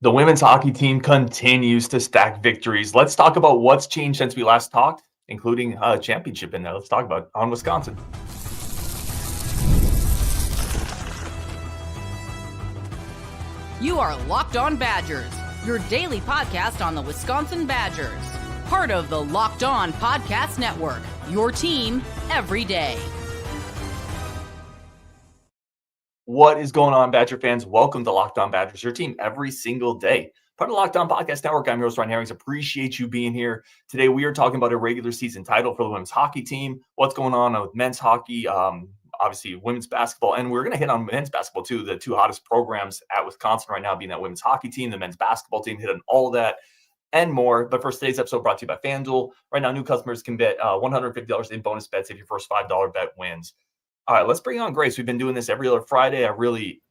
The women's hockey team continues to stack victories. Let's talk about what's changed since we last talked, including championship in there. Let's talk about on Wisconsin. You are Locked On Badgers, your daily podcast on the Wisconsin Badgers. Part of the Locked On Podcast Network, your team every day. What is going on, Badger fans? Welcome to Locked On Badgers, your team every single day. Part of the Locked On Podcast Network. I'm your host, Ryan Herrings. Appreciate you being here. Today, we are talking about a regular season title for the women's hockey team, what's going on with men's hockey, obviously women's basketball, and we're going to hit on men's basketball too. The two hottest programs at Wisconsin right now being that women's hockey team, the men's basketball team, hit on all of that and more. But for today's episode, brought to you by FanDuel. Right now, new customers can bet $150 in bonus bets if your first $5 bet wins. All right, let's bring on Grace. We've been doing this every other Friday. I really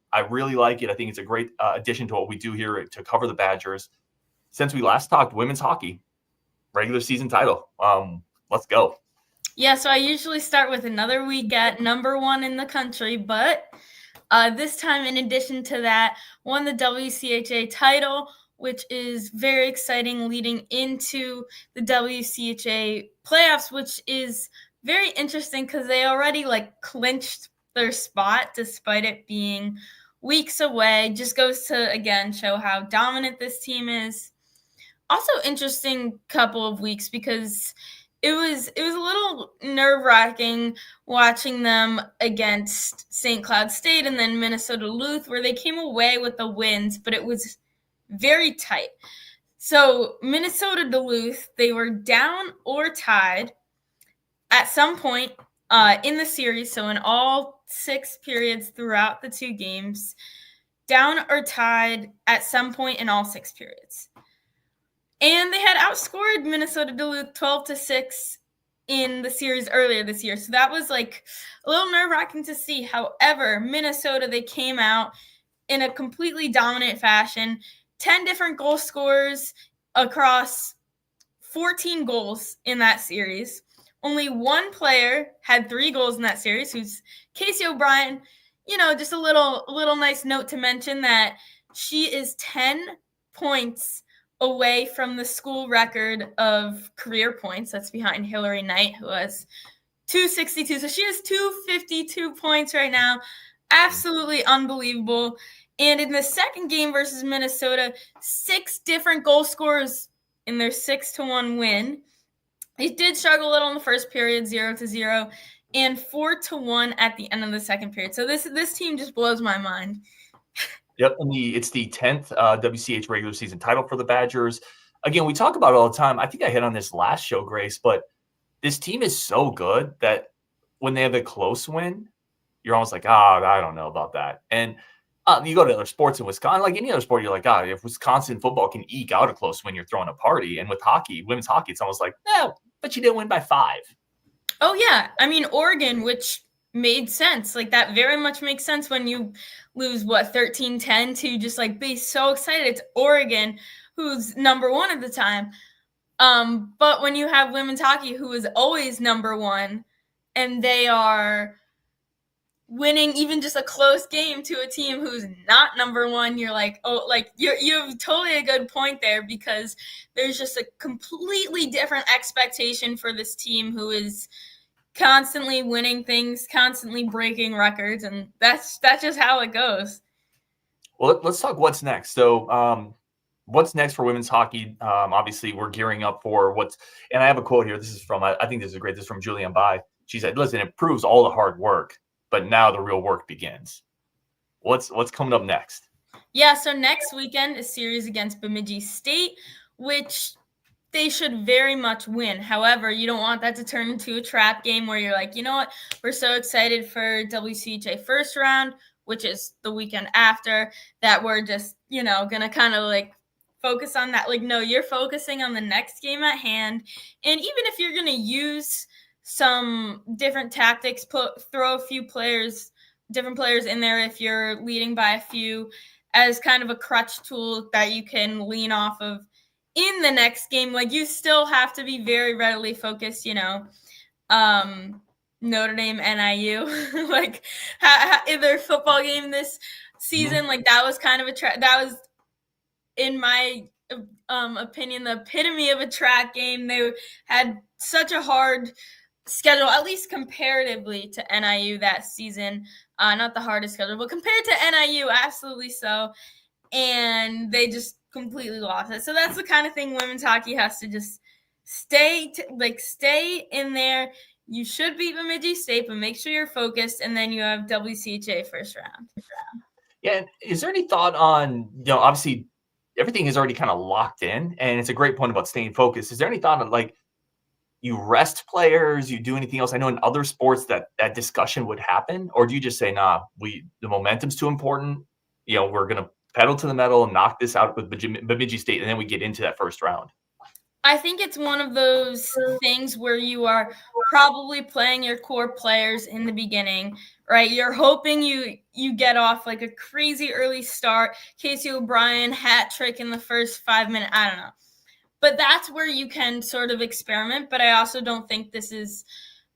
like it. I think it's a great addition to what we do here to cover the Badgers. Since we last talked, women's hockey, regular season title. Let's go. Yeah, so I usually start with another week at number one in the country, but this time, in addition to that, won the WCHA title, which is very exciting leading into the WCHA playoffs, which is very interesting because they already clinched their spot despite it being weeks away. Just goes to, again, show how dominant this team is. Also interesting couple of weeks because it was a little nerve-wracking watching them against St. Cloud State and then Minnesota Duluth, where they came away with the wins, but it was very tight. So Minnesota Duluth, they were down or tied at some point in the series, so in all 6 periods throughout the 2 games, down or tied at some point in all 6 periods. And they had outscored Minnesota Duluth 12-6 in the series earlier this year. So that was a little nerve-wracking to see. However, Minnesota, they came out in a completely dominant fashion. 10 different goal scorers across 14 goals in that series. Only one player had 3 goals in that series, who's Casey O'Brien. Just a little nice note to mention that she is 10 points away from the school record of career points. That's behind Hillary Knight, who has 262. So she has 252 points right now. Absolutely unbelievable. And in the second game versus Minnesota, 6 different goal scorers in their 6-1 win. They did struggle a little in the first period, 0-0, and 4-1 at the end of the second period. So this team just blows my mind. Yep, and it's the 10th WCH regular season title for the Badgers. Again, we talk about it all the time. I think I hit on this last show, Grace, but this team is so good that when they have a close win, you're almost like, I don't know about that. And you go to other sports in Wisconsin, like any other sport, you're like, if Wisconsin football can eke out a close win, you're throwing a party. And with hockey, women's hockey, it's almost like, no, but you didn't win by 5. Oh, yeah. I mean, Oregon, which made sense. That very much makes sense when you lose, 13-10 to just, be so excited. It's Oregon, who's number 1 at the time. But when you have women's hockey, who is always number 1, and they are winning even just a close game to a team who's not number 1, you're like, you have totally a good point there, because there's just a completely different expectation for this team who is constantly winning things, constantly breaking records, and that's just how it goes. Well, let's talk what's next. So what's next for women's hockey? Obviously, we're gearing up for and I have a quote here. This is from, I think this is great. This is from Julianne Bai. She said, listen, it proves all the hard work, but now the real work begins. What's coming up next? Yeah, so next weekend is series against Bemidji State, which they should very much win. However, you don't want that to turn into a trap game where you're like, you know what, we're so excited for WCHA first round, which is the weekend after, that we're just, going to kind of focus on that. No, you're focusing on the next game at hand. And even if you're going to use some different tactics, throw a few different players in there if you're leading by a few as kind of a crutch tool that you can lean off of in the next game. You still have to be very readily focused, Notre Dame, NIU, in their football game this season, that was kind of that was in my opinion, the epitome of a track game. They had such a hard schedule, at least comparatively to NIU that season. Not the hardest schedule, but compared to NIU, absolutely so. And they just completely lost it. So that's the kind of thing women's hockey has to just stay in there. You should beat Bemidji State, but make sure you're focused, and then you have WCHA first round. Yeah, and is there any thought on, obviously everything is already kind of locked in, and it's a great point about staying focused. Is there any thought on, like, you rest players, you do anything else? I know in other sports that discussion would happen, or do you just say, nah, the momentum's too important. We're going to pedal to the metal and knock this out with Bemidji State, and then we get into that first round? I think it's one of those things where you are probably playing your core players in the beginning, right? You're hoping you get off like a crazy early start. Casey O'Brien hat trick in the first 5 minutes. I don't know. But that's where you can sort of experiment. But I also don't think this is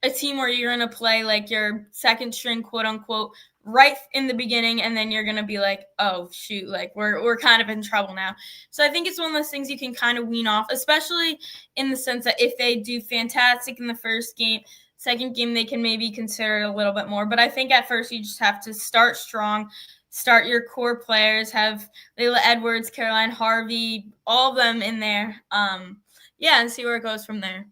a team where you're going to play like your second string, quote unquote, right in the beginning, and then you're going to be like, oh, shoot, like we're kind of in trouble now. So I think it's one of those things you can kind of wean off, especially in the sense that if they do fantastic in the first game, second game, they can maybe consider it a little bit more. But I think at first you just have to start strong, start your core players, have Layla Edwards, Caroline Harvey, all of them in there. And see where it goes from there.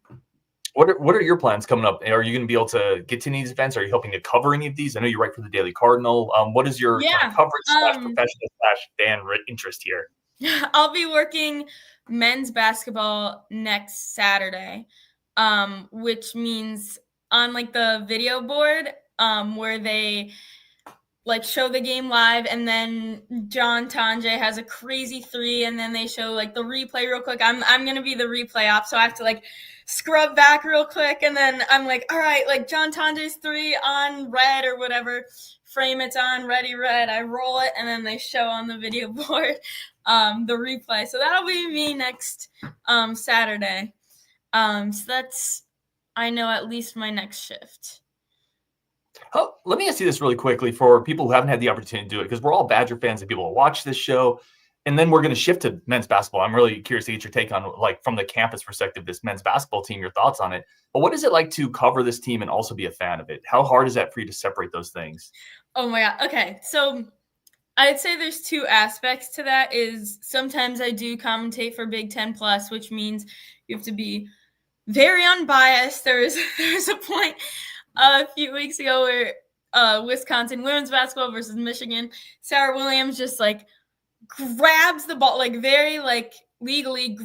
What are your plans coming up? Are you going to be able to get to any of these events? Are you hoping to cover any of these? I know you write for the Daily Cardinal. What is your kind of coverage /professional/fan interest here? I'll be working men's basketball next Saturday, which means on like the video board where they like show the game live, and then Tonje has a crazy 3, and then they show like the replay real quick. I'm going to be the replay op, so I have to like scrub back real quick, and then I'm like, all right, like Tonje's 3 on red or whatever, frame it's on ready red, I roll it, and then they show on the video board the replay. So that'll be me next Saturday. So that's, I know, at least my next shift. Oh, let me ask you this really quickly for people who haven't had the opportunity to do it, because we're all Badger fans and people who watch this show, and then we're going to shift to men's basketball. I'm really curious to get your take on, like, from the campus perspective, this men's basketball team, your thoughts on it. But what is it like to cover this team and also be a fan of it? How hard is that for you to separate those things? Oh my God. Okay. So I'd say there's 2 aspects to that. Is sometimes I do commentate for Big Ten Plus, which means you have to be very unbiased. There's a point a few weeks ago where Wisconsin women's basketball versus Michigan, Sarah Williams just like grabs the ball, like very like legally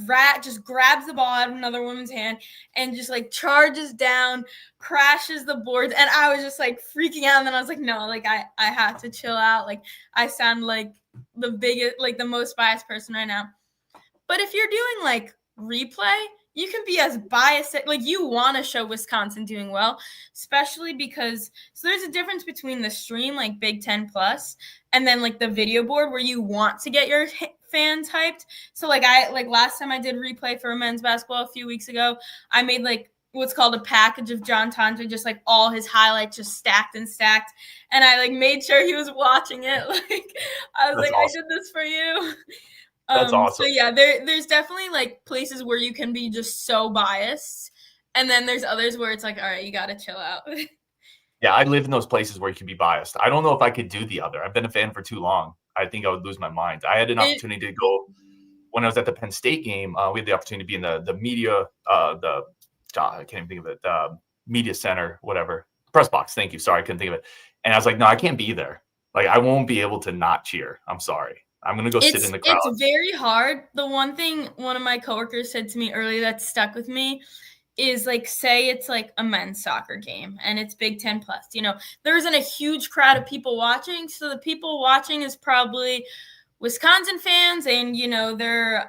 just grabs the ball out of another woman's hand and just like charges down, crashes the boards. And I was just like freaking out. And then I was like, no, like I have to chill out. Like I sound like the biggest, like the most biased person right now. But if you're doing like replay, you can be as biased, like you want to show Wisconsin doing well, especially because, so there's a difference between the stream, like Big Ten Plus, and then like the video board where you want to get your fans hyped. So like last time I did replay for men's basketball a few weeks ago, I made like what's called a package of Tonje, just like all his highlights just stacked. And I like made sure he was watching it. Like I was That's like, awesome. I did this for you. That's awesome. So yeah, there's definitely like places where you can be just so biased, and then there's others where it's like, all right, you got to chill out. Yeah, I live in those places where you can be biased. I don't know if I could do the other. I've been a fan for too long. I think I would lose my mind. I had an opportunity to go when I was at the Penn State game. We had the opportunity to be in the media, I can't even think of it, media center, whatever, press box. Thank you. Sorry, I couldn't think of it. And I was like, no, I can't be there. Like, I won't be able to not cheer. I'm sorry. I'm going to go sit in the crowd. It's very hard. The one thing one of my coworkers said to me earlier that stuck with me is like, say it's like a men's soccer game and it's Big Ten Plus, there isn't a huge crowd of people watching. So the people watching is probably Wisconsin fans, and, they're,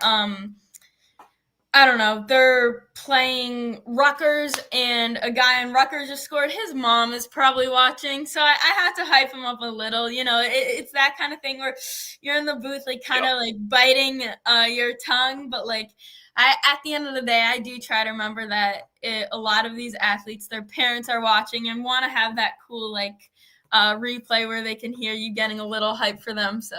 I don't know, they're playing Rutgers, and a guy in Rutgers just scored. His mom is probably watching, so I have to hype him up a little. It's that kind of thing where you're in the booth, like kind of like biting your tongue, but like at the end of the day, I do try to remember that a lot of these athletes, their parents are watching and want to have that cool like replay where they can hear you getting a little hype for them. So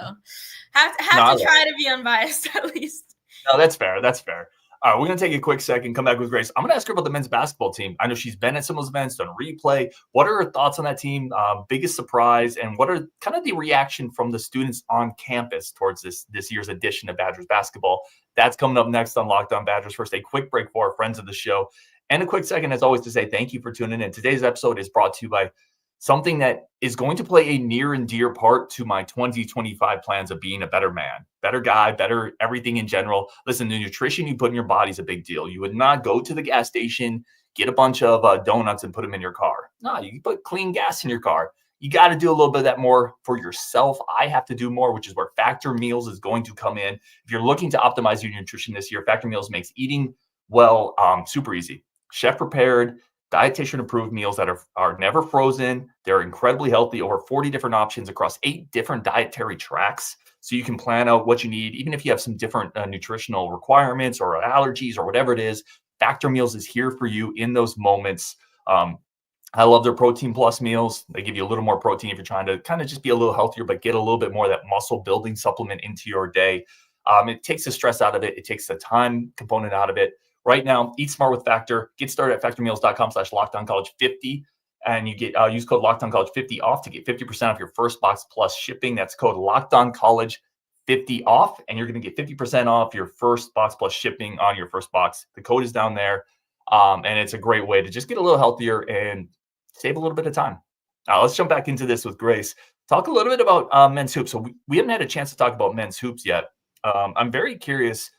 Have to try to be unbiased at least. No, that's fair. That's fair. All right, we're going to take a quick second, come back with Grace. I'm going to ask her about the men's basketball team. I know she's been at some of those events, done replay. What are her thoughts on that team? Biggest surprise, and what are kind of the reaction from the students on campus towards this year's edition of Badgers basketball? That's coming up next on Locked On Badgers. First, a quick break for our friends of the show, and a quick second, as always, to say thank you for tuning in. Today's episode is brought to you by something that is going to play a near and dear part to my 2025 plans of being a better man, better guy, better everything in general. Listen, the nutrition you put in your body is a big deal. You would not go to the gas station, get a bunch of donuts and put them in your car. No, you put clean gas in your car. You got to do a little bit of that more for yourself. I have to do more, which is where Factor Meals is going to come in. If you're looking to optimize your nutrition this year, Factor Meals makes eating well super easy. Chef prepared, dietitian approved meals that are never frozen. They're incredibly healthy, over 40 different options across 8 different dietary tracks. So you can plan out what you need, even if you have some different nutritional requirements or allergies or whatever it is. Factor Meals is here for you in those moments. I love their Protein Plus meals. They give you a little more protein if you're trying to kind of just be a little healthier, but get a little bit more of that muscle building supplement into your day. It takes the stress out of it. It takes the time component out of it. Right now, eat smart with Factor. Get started at factormeals.com/LockedOnCollege50, and you get use code LockedOnCollege50 off to get 50% off your first box plus shipping. That's code LockedOnCollege50 off, and you're going to get 50% off your first box plus shipping on your first box. The code is down there, and it's a great way to just get a little healthier and save a little bit of time. Let's jump back into this with Grace. Talk a little bit about men's hoops. So we haven't had a chance to talk about men's hoops yet. I'm very curious.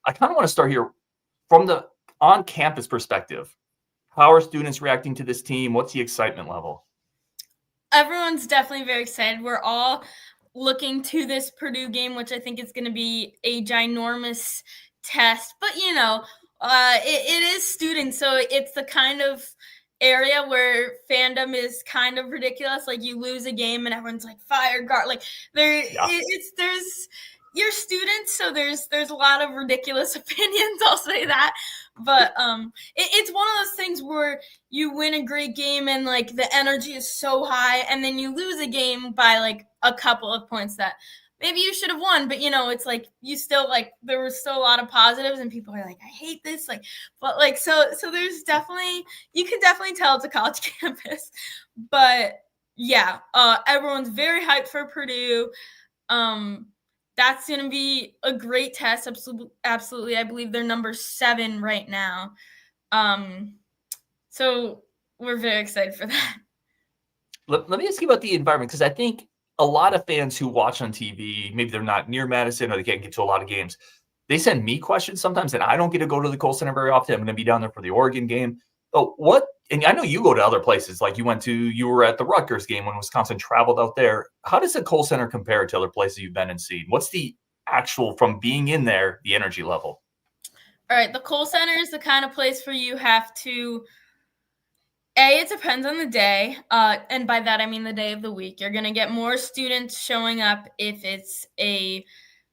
I kind of want to start here. From the on-campus perspective, how are students reacting to this team? What's the excitement level? Everyone's definitely very excited. We're all looking to this Purdue game, which I think is going to be a ginormous test. But, it is students, so it's the kind of area where fandom is kind of ridiculous. Like, you lose a game and everyone's like, fire guard. Like, there's you're students, so there's a lot of ridiculous opinions, I'll say that. But it's one of those things where you win a great game and like the energy is so high, and then you lose a game by like a couple of points that maybe you should have won, but it's like you still like there was still a lot of positives, and people are like, I hate this, like, but like so there's definitely, you can definitely tell it's a college campus. But yeah, everyone's very hyped for Purdue. That's going to be a great test. Absolutely. I believe they're number 7 right now. So we're very excited for that. Let me ask you about the environment, because I think a lot of fans who watch on TV, maybe they're not near Madison or they can't get to a lot of games, they send me questions sometimes, and I don't get to go to the Kohl Center very often. I'm going to be down there for the Oregon game. And I know you go to other places, like you were at the Rutgers game when Wisconsin traveled out there. How does the Kohl Center compare to other places you've been and seen? What's the actual, from being in there, the energy level? All right, the Kohl Center is the kind of place where you have to, it depends on the day. And by that, I mean the day of the week. You're going to get more students showing up if it's a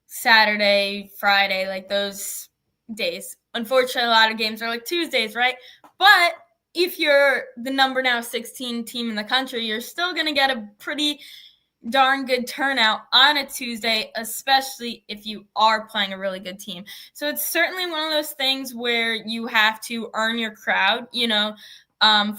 Saturday, Friday, like those days. Unfortunately, a lot of games are like Tuesdays, right? But if you're the number now 16 team in the country, you're still going to get a pretty darn good turnout on a Tuesday, especially if you are playing a really good team. So it's certainly one of those things where you have to earn your crowd.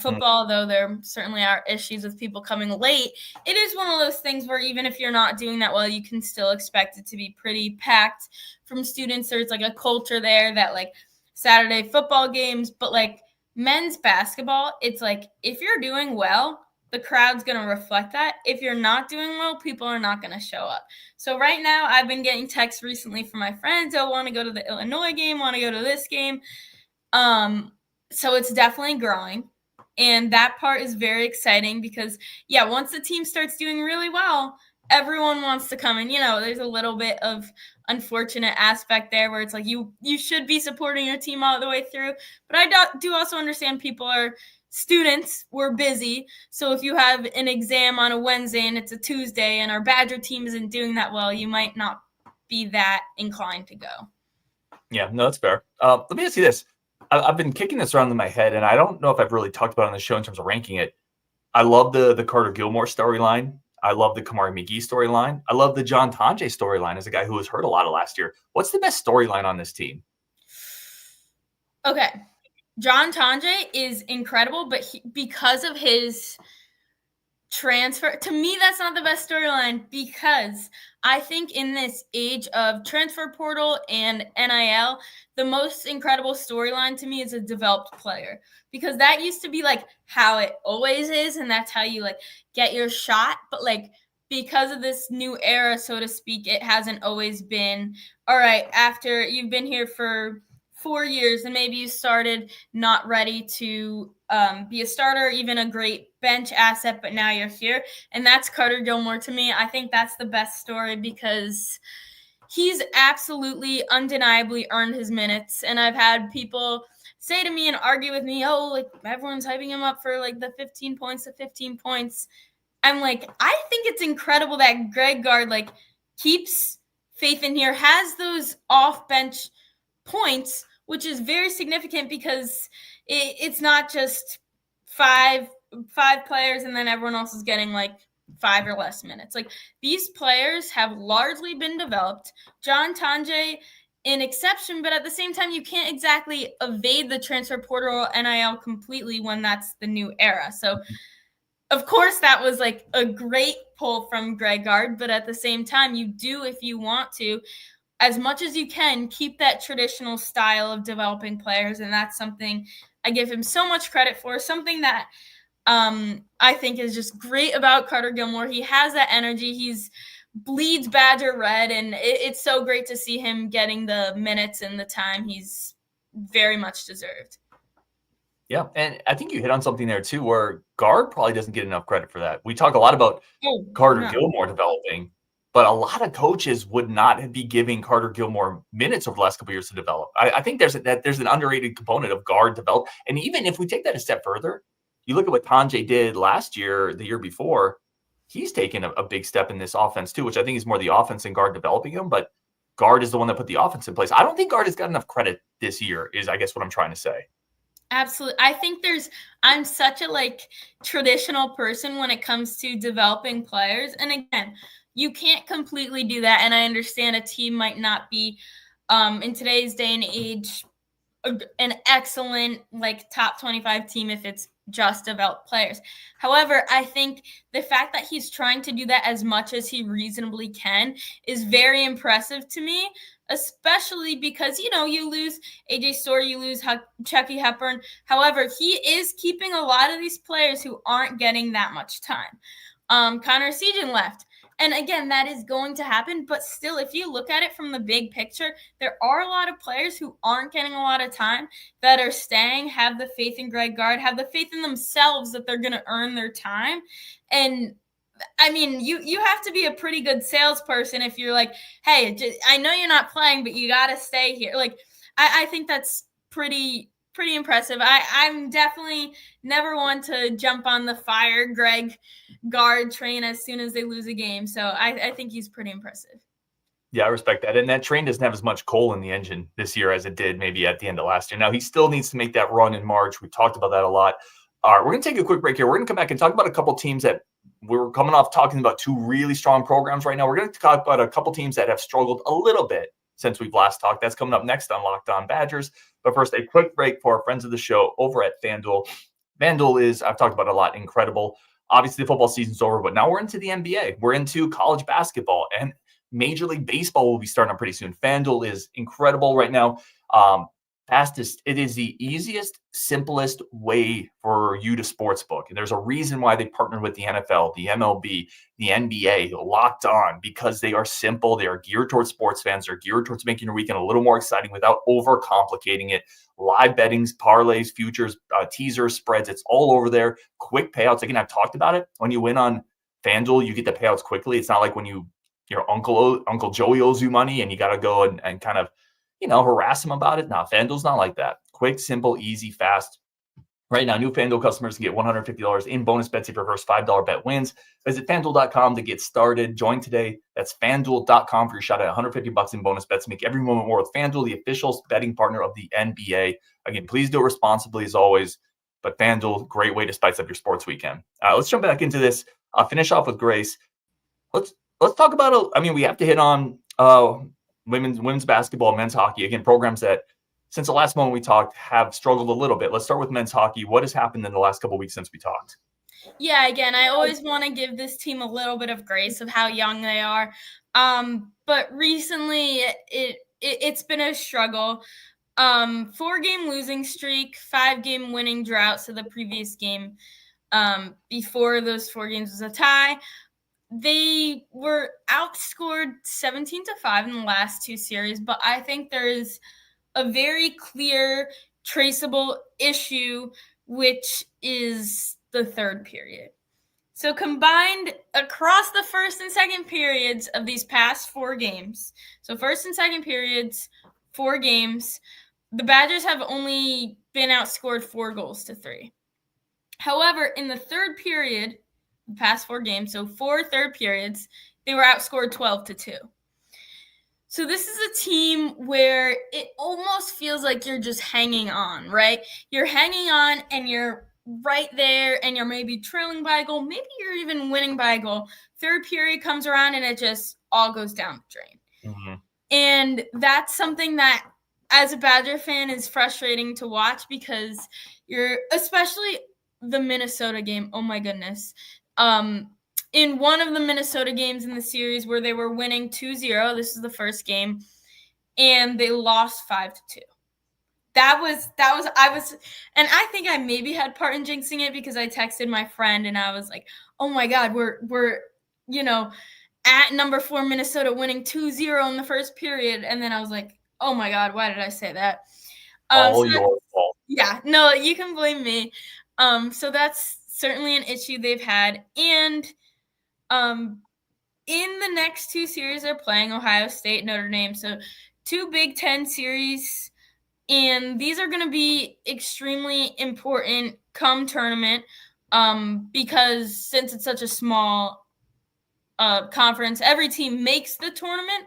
Football, though there certainly are issues with people coming late, it is one of those things where even if you're not doing that well, you can still expect it to be pretty packed from students. There's like a culture there that like Saturday football games, but like men's basketball, it's like if you're doing well, the crowd's going to reflect that. If you're not doing well, people are not going to show up. So right now, I've been getting texts recently from my friends. Oh, want to go to the Illinois game, want to go to this game. So it's definitely growing. And that part is very exciting because, yeah, once the team starts doing really well, everyone wants to come in. There's a little bit of unfortunate aspect there where it's like you should be supporting your team all the way through. But I do also understand people are students. We're busy. So if you have an exam on a Wednesday and it's a Tuesday and our Badger team isn't doing that well, you might not be that inclined to go. Yeah, no, that's fair. Let me ask you this. I've been kicking this around in my head, and I don't know if I've really talked about it on the show in terms of ranking it. I love the Carter Gilmore storyline. I love the Kamari McGee storyline. I love the John Tonje storyline as a guy who was hurt a lot of last year. What's the best storyline on this team? Okay. John Tonje is incredible, but because of his transfer, to me, that's not the best storyline, because I think in this age of transfer portal and NIL, the most incredible storyline to me is a developed player, because that used to be like how it always is, and that's how you like get your shot. But like, because of this new era, so to speak, it hasn't always been, all right, after you've been here for 4 years and maybe you started not ready to be a starter, even a great bench asset, but now you're here. And that's Carter Gilmore to me. I think that's the best story, because he's absolutely undeniably earned his minutes. And I've had people say to me and argue with me, oh, like everyone's hyping him up for like the 15 points. I'm like, I think it's incredible that Greg Gard like keeps faith in here, has those off bench points, which is very significant, because it's not just five players and then everyone else is getting like 5 or less minutes. Like, these players have largely been developed. John Tonje, an exception, but at the same time, you can't exactly evade the transfer portal NIL completely when that's the new era. So, of course, that was like a great pull from Greg Gard, but at the same time, you do, if you want to, as much as you can, keep that traditional style of developing players. And that's something I give him so much credit for, something that I think is just great about Carter Gilmore. He has that energy. He's bleeds Badger red, and it's so great to see him getting the minutes and the time he's very much deserved. Yeah, and I think you hit on something there too, where Gard probably doesn't get enough credit for that. We talk a lot about Carter Gilmore developing, but a lot of coaches would not be giving Carter Gilmore minutes over the last couple of years to develop. I think there's an underrated component of Gard develop. And even if we take that a step further, you look at what Tonje did last year, the year before, he's taken a big step in this offense too, which I think is more the offense and Gard developing him. But Gard is the one that put the offense in place. I don't think Gard has got enough credit this year, is I guess what I'm trying to say. Absolutely. I think I'm such a like traditional person when it comes to developing players. And again, you can't completely do that. And I understand a team might not be in today's day and age an excellent like top 25 team if it's just developed players. However, I think the fact that he's trying to do that as much as he reasonably can is very impressive to me, especially because, you lose AJ Story, you lose Chucky Hepburn. However, he is keeping a lot of these players who aren't getting that much time. Connor Segan left. And again, that is going to happen. But still, if you look at it from the big picture, there are a lot of players who aren't getting a lot of time that are staying, have the faith in Greg Gard, have the faith in themselves that they're going to earn their time. And I mean, you have to be a pretty good salesperson if you're like, hey, I know you're not playing, but you got to stay here. Like, I think that's pretty impressive. I'm definitely never one to jump on the fire Greg Gard train as soon as they lose a game. So I think he's pretty impressive. Yeah, I respect that. And that train doesn't have as much coal in the engine this year as it did maybe at the end of last year. Now, he still needs to make that run in March. We talked about that a lot. All right, we're going to take a quick break here. We're going to come back and talk about a couple teams that we're coming off talking about two really strong programs right now. We're going to talk about a couple teams that have struggled a little bit since we've last talked. That's coming up next on Locked On Badgers. But first, a quick break for our friends of the show over at FanDuel. FanDuel is, I've talked about it a lot, incredible. Obviously, the football season's over, but now we're into the NBA. We're into college basketball, and Major League Baseball will be starting up pretty soon. FanDuel is incredible right now. Fastest. It is the easiest, simplest way for you to sportsbook. And there's a reason why they partnered with the NFL, the MLB, the NBA, Locked On, because they are simple. They are geared towards sports fans. They're geared towards making your weekend a little more exciting without overcomplicating it. Live bettings, parlays, futures, teasers, spreads. It's all over there. Quick payouts. Again, I've talked about it. When you win on FanDuel, you get the payouts quickly. It's not like when your Uncle Joey owes you money and you got to go and kind of harass them about it. Now, FanDuel's not like that. Quick, simple, easy, fast. Right now, new FanDuel customers can get $150 in bonus bets if your first $5 bet wins. Visit FanDuel.com to get started. Join today. That's FanDuel.com for your shot at $150 in bonus bets. Make every moment more with FanDuel, the official betting partner of the NBA. Again, please do it responsibly as always. But FanDuel, great way to spice up your sports weekend. Let's jump back into this. I'll finish off with Grace. Let's talk about. We have to hit on women's basketball, men's hockey. Again, programs that since the last moment we talked have struggled a little bit. Let's start with men's hockey. What has happened in the last couple of weeks since we talked? Yeah, again, I always want to give this team a little bit of grace of how young they are. But recently it's been a struggle. 4-game losing streak, 5-game winning drought. So the previous game before those 4 games was a tie. They were outscored 17-5 in the last 2 series, but I think there is a very clear, traceable issue, which is the third period. So combined across the first and second periods of these past 4 games, so first and second periods, 4 games, the Badgers have only been outscored 4-3. However, in the third period, the past 4 games, so 4 third periods, they were outscored 12-2. So this is a team where it almost feels like you're just hanging on, right? You're hanging on and you're right there and you're maybe trailing by a goal. Maybe you're even winning by a goal. Third period comes around and it just all goes down the drain. Mm-hmm. And that's something that as a Badger fan is frustrating to watch because you're, especially the Minnesota game, oh my goodness. In one of the Minnesota games in the series where they were winning 2-0, this is the first game, and they lost 5-2. And I think I maybe had part in jinxing it because I texted my friend and I was like, oh my God, we're at number 4 Minnesota winning 2-0 in the first period. And then I was like, oh my God, why did I say that? Your fault. Yeah, no, you can blame me. So that's certainly an issue they've had. And in the next 2 series, they're playing Ohio State, Notre Dame. So 2 Big Ten series. And these are going to be extremely important come tournament because since it's such a small conference, every team makes the tournament.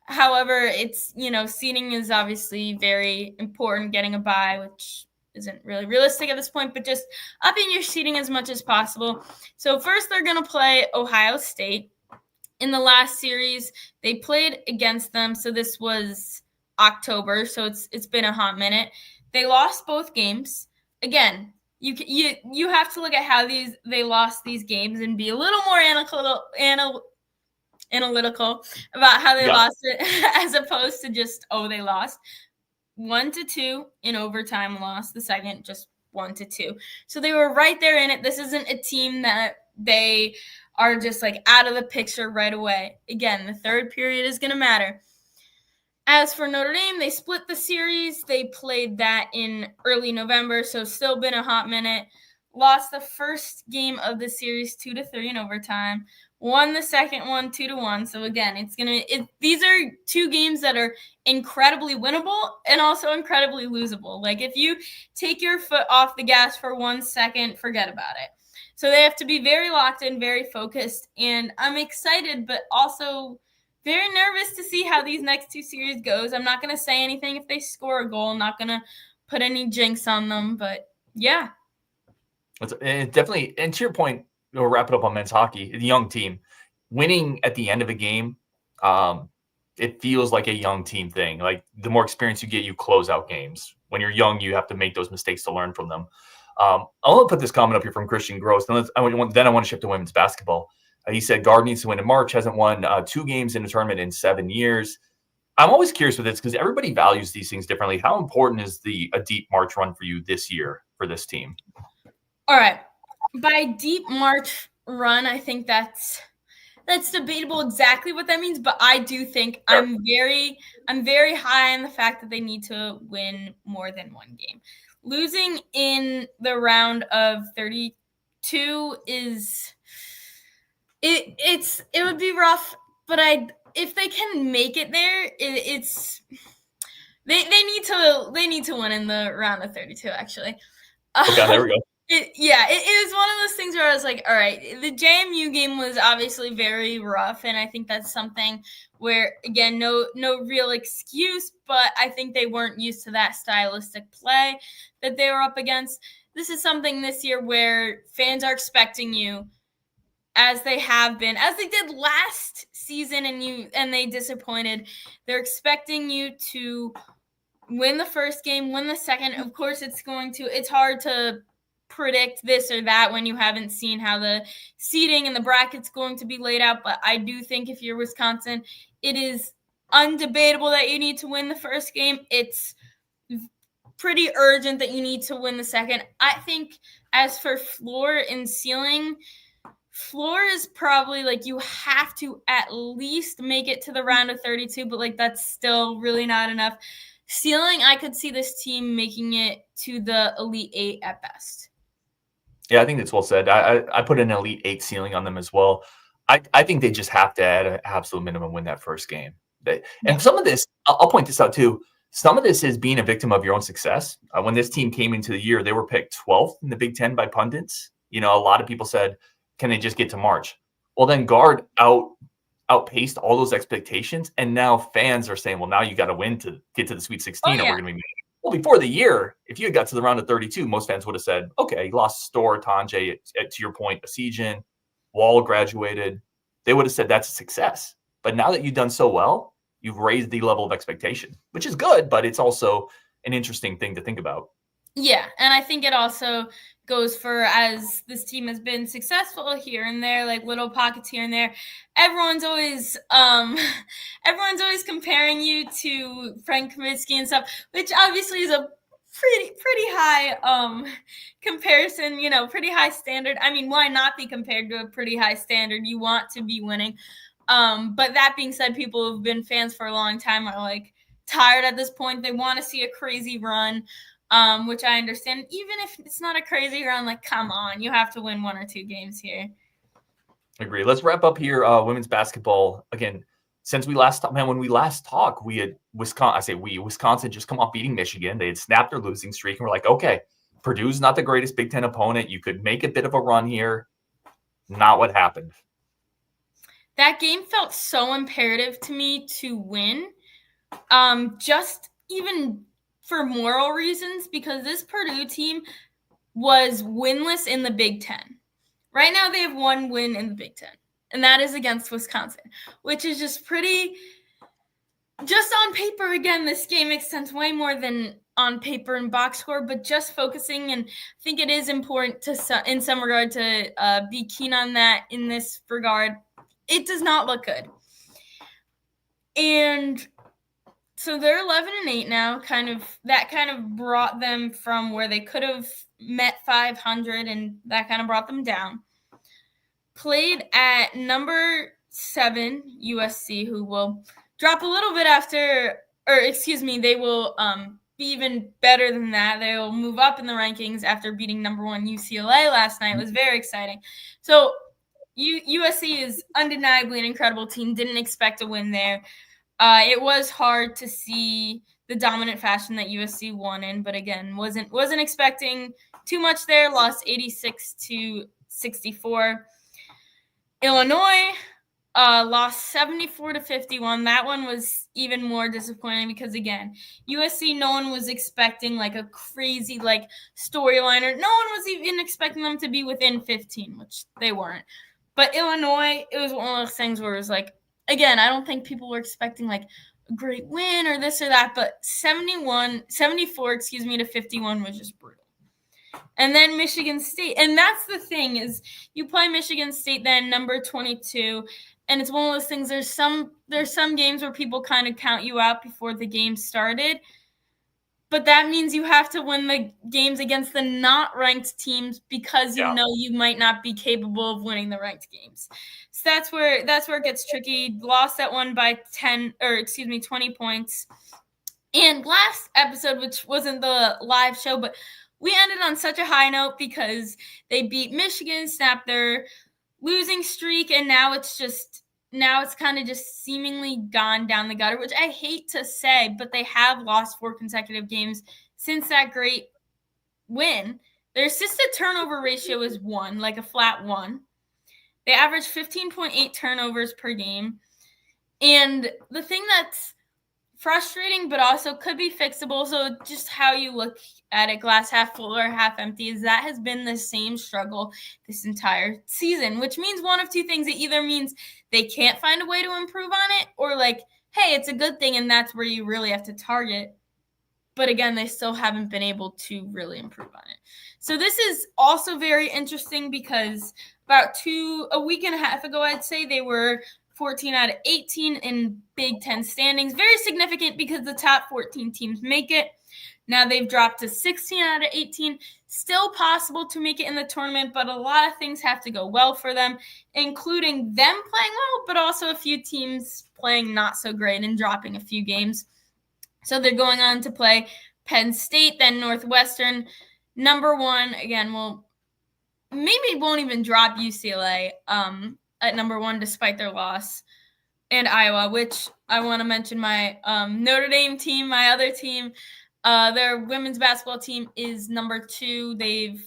However, it's, seeding is obviously very important, getting a bye, which isn't really realistic at this point, but just upping your seeding as much as possible. So first they're going to play Ohio State. In the last series, they played against them. So this was October, so it's been a hot minute. They lost both games. Again, you have to look at how they lost these games and be a little more analytical about how they lost it as opposed to just they lost 1-2 in overtime, lost the second just 1-2. So they were right there in it. This isn't a team that they are just like out of the picture right away. Again, the third period is going to matter. As for Notre Dame, they split the series. They played that in early November, so still been a hot minute. Lost the first game of the series 2-3 in overtime. Won the second one 2-1. So again, these are 2 games that are incredibly winnable and also incredibly losable. Like if you take your foot off the gas for 1 second, forget about it. So they have to be very locked in, very focused, and I'm excited, but also very nervous to see how these next 2 series goes. I'm not going to say anything if they score a goal. I'm not going to put any jinx on them, but yeah. It's definitely, and to your point, we'll wrap it up on men's hockey, the young team. Winning at the end of a game, it feels like a young team thing. Like the more experience you get, you close out games. When you're young, you have to make those mistakes to learn from them. I want to put this comment up here from Christian Gross. Then I want to shift to women's basketball. He said Guard needs to win in March, hasn't won 2 games in a tournament in 7 years. I'm always curious with this because everybody values these things differently. How important is a deep March run for you this year for this team? All right. By deep March run, I think that's debatable exactly what that means, but I do think I'm very high on the fact that they need to win more than 1 game. Losing in the round of 32 is it would be rough, but if they can make it there, they need to win in the round of 32 actually. Okay, there we go. It is one of those things where I was like, all right, the JMU game was obviously very rough, and I think that's something where, again, no real excuse, but I think they weren't used to that stylistic play that they were up against. This is something this year where fans are expecting you as they have been, as they did last season, and they disappointed. They're expecting you to win the first game, win the second. Of course, it's hard to predict this or that when you haven't seen how the seeding and the bracket's going to be laid out. But I do think if you're Wisconsin, it is undebatable that you need to win the first game. It's pretty urgent that you need to win the second. I think as for floor and ceiling, floor is probably like you have to at least make it to the round of 32, but like that's still really not enough. Ceiling, I could see this team making it to the Elite Eight at best. Yeah, I think that's well said. I put an Elite Eight ceiling on them as well. I think they just have to, at an absolute minimum, win that first game. And some of this, I'll point this out too. Some of this is being a victim of your own success. When this team came into the year, they were picked 12th in the Big Ten by pundits. A lot of people said, can they just get to March? Well, then guard outpaced all those expectations. And now fans are saying, well, now you got to win to get to the Sweet 16. And we're going to be well, before the year, if you had got to the round of 32, most fans would have said, okay, you lost Store, Tonje, to your point, Asijan, Wall graduated. They would have said that's a success. But now that you've done so well, you've raised the level of expectation, which is good, but it's also an interesting thing to think about. Yeah, and I think it also goes for, as this team has been successful here and there, like little pockets here and there, everyone's always comparing you to Frank Kaminsky and stuff, which obviously is a pretty high comparison, pretty high standard. I mean, why not be compared to a pretty high standard? You want to be winning. But that being said, people who've been fans for a long time are like tired at this point. They want to see a crazy run. Which I understand. Even if it's not a crazy run, like, come on, you have to win 1 or 2 games here. Agree. Let's wrap up here. Women's basketball. Again, since we last talked, when we last talked, we had Wisconsin just come off beating Michigan. They had snapped their losing streak, and we're like, okay, Purdue's not the greatest Big Ten opponent. You could make a bit of a run here. Not what happened. That game felt so imperative to me to win. Just even for moral reasons, because this Purdue team was winless in the Big Ten. Right now they have 1 win in the Big Ten, and that is against Wisconsin, which is just on paper. Again, this game makes sense way more than on paper and box score, but just focusing, and I think it is important in some regard to be keen on that in this regard. It does not look good. And so they're 11-8 now. That kind of brought them from where they could have met 500, and that kind of brought them down. Played at number 7 USC, who will drop a little bit they will be even better than that. They will move up in the rankings after beating number 1 UCLA last night. It was very exciting. So USC is undeniably an incredible team. Didn't expect a win there. It was hard to see the dominant fashion that USC won in, but again, wasn't expecting too much there. Lost 86-64. Illinois lost 74-51. That one was even more disappointing because, again, USC, no one was expecting like a crazy storyline, or no one was even expecting them to be within 15, which they weren't. But Illinois, it was one of those things where it was like, again, I don't think people were expecting a great win or this or that, but 74-51 was just brutal. And then Michigan State, and that's the thing, is you play Michigan State then number 22, and it's one of those things, there's some games where people kind of count you out before the game started. But that means you have to win the games against the not ranked teams because you know you might not be capable of winning the ranked games. So that's where it gets tricky. Lost that one by 20 points. And last episode, which wasn't the live show, but we ended on such a high note because they beat Michigan, snapped their losing streak, and now it's kind of just seemingly gone down the gutter, which I hate to say, but they have lost 4 consecutive games since that great win. Their assisted turnover ratio is 1, like a flat 1. They average 15.8 turnovers per game. And the thing that's frustrating, but also could be fixable. So just how you look at it, glass half full or half empty, is that has been the same struggle this entire season, which means one of two things. It either means they can't find a way to improve on it, or like, hey, it's a good thing and that's where you really have to target. But again, they still haven't been able to really improve on it. So this is also very interesting because about a week and a half ago, I'd say they were 14 out of 18 in Big Ten standings. Very significant because the top 14 teams make it. Now they've dropped to 16 out of 18. Still possible to make it in the tournament, but a lot of things have to go well for them, including them playing well, but also a few teams playing not so great and dropping a few games. So they're going on to play Penn State, then Northwestern. Number one, again, maybe won't even drop UCLA at number one despite their loss, and Iowa, which I want to mention my Notre Dame team, my other team. Their women's basketball team is number 2. They've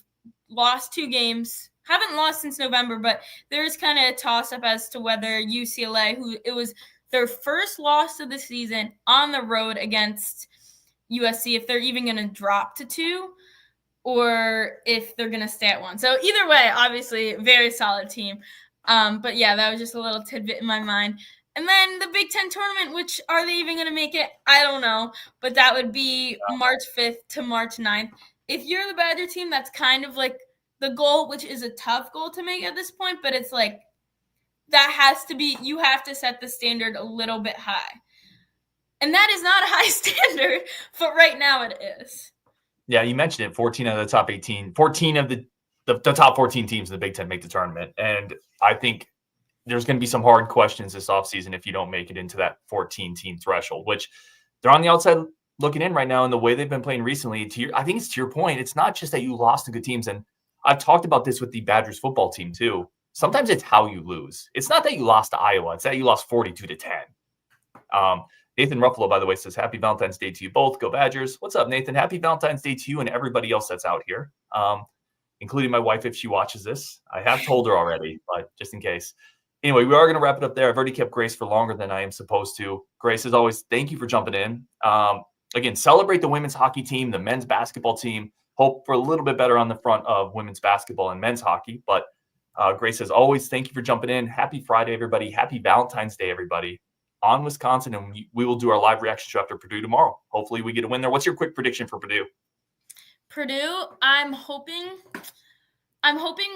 lost 2 games. Haven't lost since November, but there's kind of a toss-up as to whether UCLA, who it was their first loss of the season on the road against USC, if they're even going to drop to 2 or if they're going to stay at 1. So either way, obviously, very solid team. But yeah, that was just a little tidbit in my mind. And then the Big Ten tournament, which are they even going to make it? I don't know. But that would be March 5th to March 9th. If you're the Badger team, that's kind of like the goal, which is a tough goal to make at this point. But it's like that has to be – you have to set the standard a little bit high. And that is not a high standard, but right now it is. Yeah, you mentioned it. 14 out of the top 18. 14 of the top 14 teams in the Big Ten make the tournament. And I think – there's going to be some hard questions this offseason if you don't make it into that 14-team threshold, which they're on the outside looking in right now. And the way they've been playing recently, I think it's to your point. It's not just that you lost to good teams. And I've talked about this with the Badgers football team too. Sometimes it's how you lose. It's not that you lost to Iowa. It's that you lost 42-10. Nathan Ruffalo, by the way, says, happy Valentine's Day to you both. Go Badgers. What's up, Nathan? Happy Valentine's Day to you and everybody else that's out here, including my wife if she watches this. I have told her already, but just in case. Anyway, we are going to wrap it up there. I've already kept Grace for longer than I am supposed to. Grace, as always, thank you for jumping in. Again, celebrate the women's hockey team, the men's basketball team. Hope for a little bit better on the front of women's basketball and men's hockey. But Grace, as always, thank you for jumping in. Happy Friday, everybody. Happy Valentine's Day, everybody. On Wisconsin, and we will do our live reaction show after Purdue tomorrow. Hopefully we get a win there. What's your quick prediction for Purdue? Purdue, I'm hoping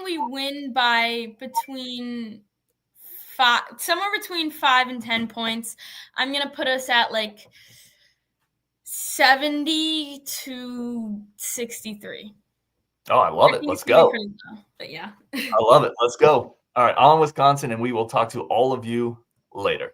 we win by somewhere between 5 and 10 points. I'm going to put us at like 70 to 63. Oh, I love it. Let's go. But yeah. I love it. Let's go. All right. On Wisconsin, and we will talk to all of you later.